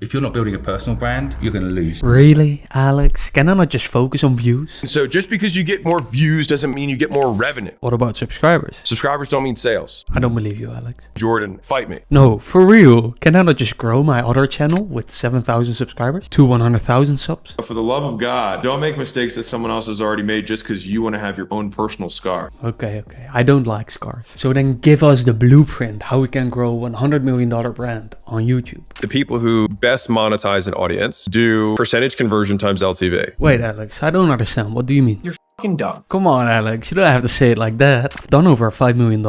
If you're not building a personal brand, you're going to lose. Really, Alex? Can I not just focus on views? So just because you get more views doesn't mean you get more revenue. What about subscribers? Subscribers don't mean sales. I don't believe you, Alex. Jordan, fight me. No, for real. Can I not just grow my other channel with 7,000 subscribers to 100,000 subs? For the love of God, don't make mistakes that someone else has already made just because you want to have your own personal scar. Okay. I don't like scars. So then give us the blueprint how we can grow a $100 million brand on YouTube. The people who best monetize an audience do percentage conversion times LTV. Wait, Alex, I don't understand. What do you mean? You're fucking dumb. Come on, Alex. You don't have to say it like that. I've done over $5 million.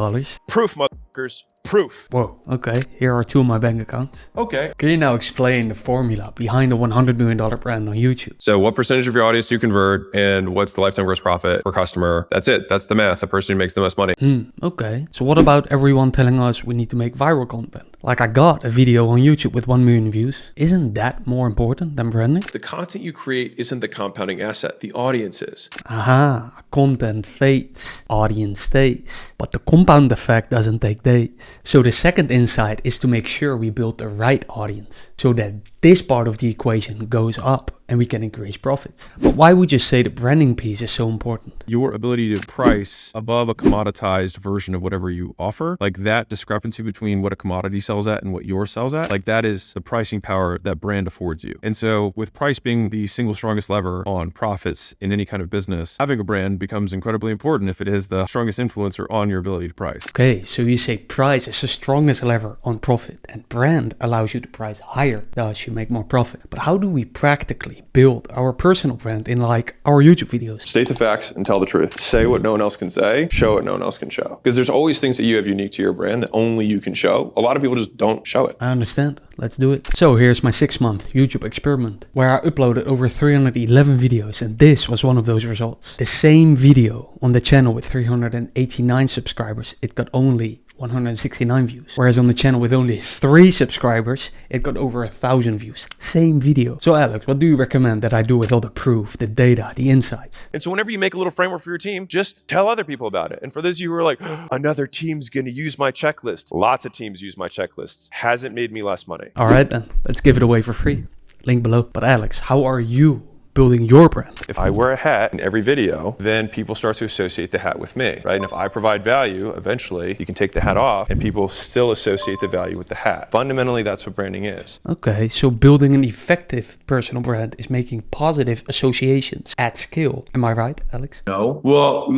Proof, motherfuckers. Proof. Whoa, okay. Here are two of my bank accounts. Okay. Can you now explain the formula behind a $100 million brand on YouTube? So what percentage of your audience do you convert and what's the lifetime gross profit per customer? That's it. That's the math. The person who makes the most money. Okay. So what about everyone telling us we need to make viral content? Like I got a video on YouTube with 1 million views. Isn't that more important than branding? The content you create isn't the compounding asset. The audience is. Aha, content fades, audience stays. But the compound effect doesn't take days. So the second insight is to make sure we build the right audience so that this part of the equation goes up and we can increase profits. But why would you say the branding piece is so important? Your ability to price above a commoditized version of whatever you offer, like that discrepancy between what a commodity sells at and what yours sells at, like that is the pricing power that brand affords you. And so with price being the single strongest lever on profits in any kind of business, having a brand becomes incredibly important if it is the strongest influencer on your ability to price. Okay, so you say price is the strongest lever on profit and brand allows you to price higher, thus you make more profit. But how do we practically build our personal brand in like our YouTube videos? State the facts and tell the truth. Say what no one else can say. Show what no one else can show. Because there's always things that you have unique to your brand that only you can show. A lot of people just don't show it. I understand. Let's do it. So here's my 6-month YouTube experiment where I uploaded over 311 videos and this was one of those results. The same video on the channel with 389 subscribers, it got only 169 views. Whereas on the channel with only 3 subscribers, it got over 1,000 views. Same video. So Alex, what do you recommend that I do with all the proof, the data, the insights? And so whenever you make a little framework for your team, just tell other people about it. And for those of you who are like, another team's going to use my checklist. Lots of teams use my checklists. Hasn't made me less money. All right then, let's give it away for free. Link below. But Alex, how are you building your brand? If I wear a hat in every video, then people start to associate the hat with me, right? And if I provide value, eventually you can take the hat off and people still associate the value with the hat. Fundamentally, that's what branding is. Okay, so building an effective personal brand is making positive associations at scale. Am I right, Alex? No. Well,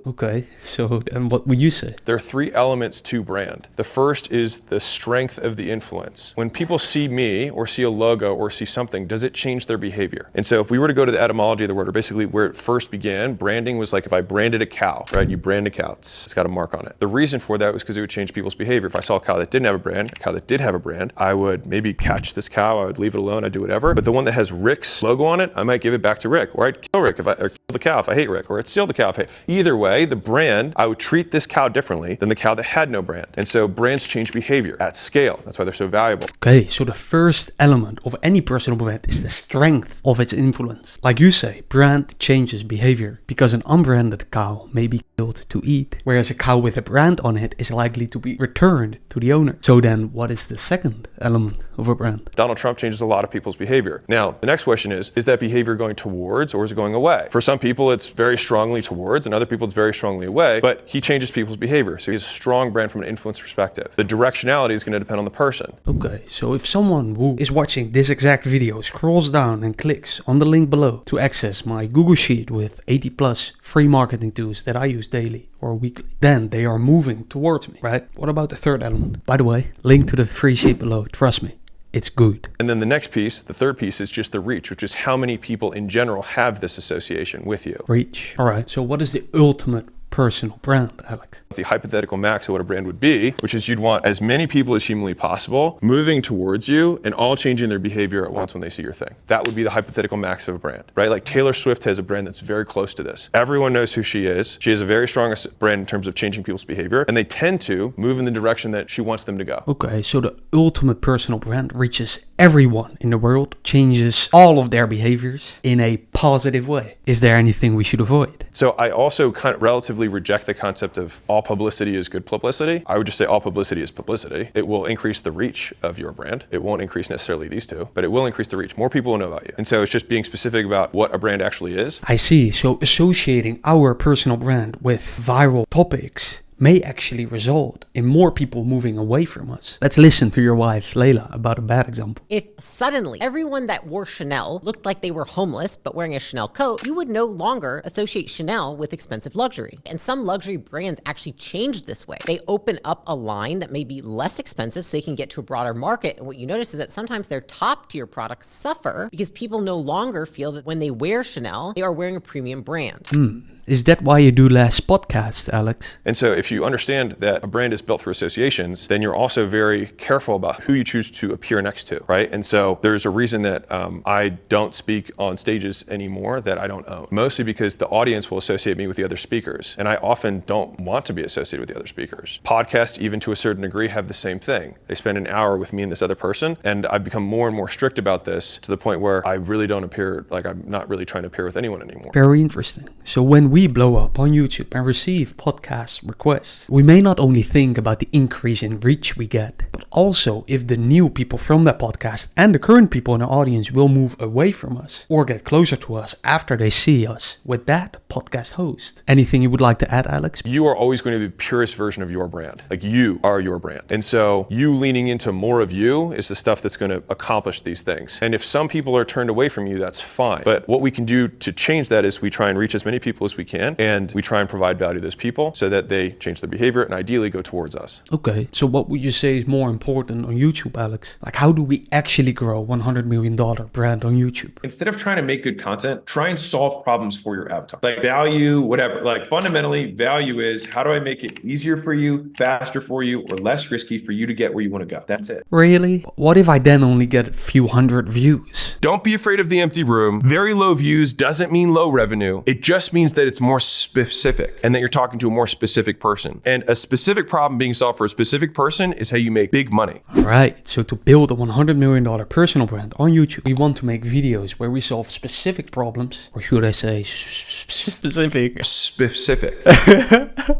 Okay, so then what would you say? there are 3 elements to brand. The first is the strength of the influence. When people see me or see a logo or see something, does it change their behavior? And so if we were to go to the etymology of the word, or basically where it first began, branding was like if I branded a cow, right? You brand a cow, it's got a mark on it. The reason for that was because it would change people's behavior. If I saw a cow that didn't have a brand, a cow that did have a brand, I would maybe catch this cow, I would leave it alone, I'd do whatever. But the one that has Rick's logo on it, I might give it back to Rick, or I'd kill Rick or kill the cow if I hate Rick, or I'd steal the cow if I hate. Either way, the brand, I would treat this cow differently than the cow that had no brand. And so brands change behavior at scale. That's why they're so valuable. Okay, so the first element of any personal brand is the strength of its influence. Like you say, brand changes behavior because an unbranded cow may be killed to eat, whereas a cow with a brand on it is likely to be returned to the owner. So then what is the second element of a brand? Donald Trump changes a lot of people's behavior. Now, the next question is that behavior going towards or is it going away? For some people, it's very strongly towards and other people, it's very strongly away, but he changes people's behavior. So he has a strong brand from an influence perspective. The directionality is going to depend on the person. Okay, so if someone who is watching this exact video scrolls down and clicks on the link below to access my Google Sheet with 80 plus free marketing tools that I use daily or weekly, then they are moving towards me, right? What about the third element? By the way, link to the free sheet below, trust me. It's good. And then the next piece, the third piece, is just the reach, which is how many people in general have this association with you. Reach. All right, so what is the ultimate personal brand, Alex? The hypothetical max of what a brand would be, which is you'd want as many people as humanly possible moving towards you and all changing their behavior at once when they see your thing. That would be the hypothetical max of a brand, right? Like Taylor Swift has a brand that's very close to this. Everyone knows who she is. She has a very strong brand in terms of changing people's behavior, and they tend to move in the direction that she wants them to go. Okay, so the ultimate personal brand reaches everyone in the world, changes all of their behaviors in a positive way. Is there anything we should avoid? So I also kind of relatively actively reject the concept of all publicity is good publicity. I would just say all publicity is publicity. It will increase the reach of your brand. It won't increase necessarily these two, but it will increase the reach. More people will know about you. And so it's just being specific about what a brand actually is. I see. So associating our personal brand with viral topics may actually result in more people moving away from us. Let's listen to your wife, Layla, about a bad example. If suddenly everyone that wore Chanel looked like they were homeless but wearing a Chanel coat, you would no longer associate Chanel with expensive luxury. And some luxury brands actually changed this way. They open up a line that may be less expensive so they can get to a broader market. And what you notice is that sometimes their top tier products suffer because people no longer feel that when they wear Chanel, they are wearing a premium brand. Is that why you do less podcasts, Alex? And so if you understand that a brand is built through associations, then you're also very careful about who you choose to appear next to, right? And so there's a reason that I don't speak on stages anymore that I don't own, mostly because the audience will associate me with the other speakers. And I often don't want to be associated with the other speakers. Podcasts, even to a certain degree, have the same thing. They spend an hour with me and this other person. And I've become more and more strict about this to the point where I really don't appear, like I'm not really trying to appear with anyone anymore. Very interesting. So when we blow up on YouTube and receive podcast requests, we may not only think about the increase in reach we get, but also if the new people from that podcast and the current people in our audience will move away from us or get closer to us after they see us with that podcast host. Anything you would like to add, Alex? You are always going to be the purest version of your brand. Like you are your brand. And so you leaning into more of you is the stuff that's going to accomplish these things. And if some people are turned away from you, that's fine. But what we can do to change that is we try and reach as many people as we can. And we try and provide value to those people so that they change their behavior and ideally go towards us. Okay, so what would you say is more important on YouTube, Alex? Like, how do we actually grow $100 million brand on YouTube? Instead of trying to make good content, try and solve problems for your avatar. Like value, whatever. Like fundamentally, value is how do I make it easier for you, faster for you, or less risky for you to get where you want to go? That's it. Really? What if I then only get a few hundred views? Don't be afraid of the empty room. Very low views doesn't mean low revenue. It just means that it's more specific and that you're talking to a more specific person. And a specific problem being solved for a specific person is how you make big money. All right, so to build a $100 million personal brand on YouTube, we want to make videos where we solve specific problems, or should I say specific? Specific.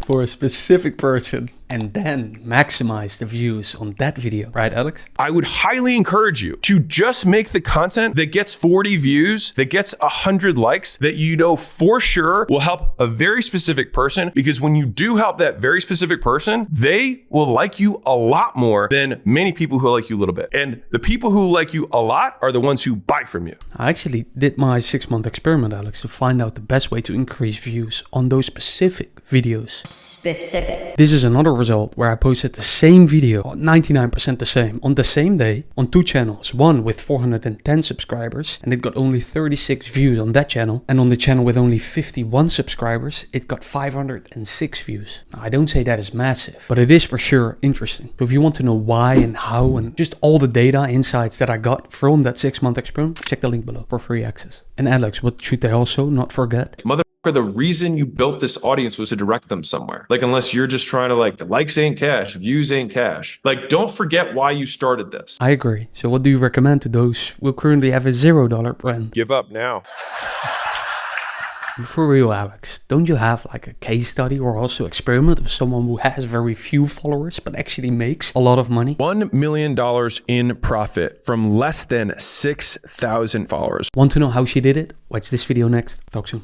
For a specific person, and then maximize the views on that video. Right, Alex? I would highly encourage you to just make the content that gets 40 views, that gets 100 likes, that you know for sure will help a very specific person, because when you do help that very specific person, they will like you a lot more than many people who like you a little bit. And the people who like you a lot are the ones who buy from you. I actually did my 6-month experiment, Alex, to find out the best way to increase views on those specific videos. Specific. This is another result where I posted the same video, 99% the same, on the same day on 2 channels. One with 410 subscribers and it got only 36 views on that channel. And on the channel with only 51 subscribers, it got 506 views. Now, I don't say that is massive, but it is for sure interesting. So if you want to know why and how and just all the data insights that I got from that 6-month experiment, check the link below for free access. And Alex, what should they also not forget? Motherfucker, the reason you built this audience was to direct them somewhere. Like, unless you're just trying to like, the likes ain't cash, views ain't cash. Like, don't forget why you started this. I agree. So what do you recommend to those who currently have a $0 brand? Give up now. For real, Alex, don't you have like a case study or also experiment of someone who has very few followers but actually makes a lot of money? $1 million in profit from less than 6,000 followers. Want to know how she did it? Watch this video next. Talk soon.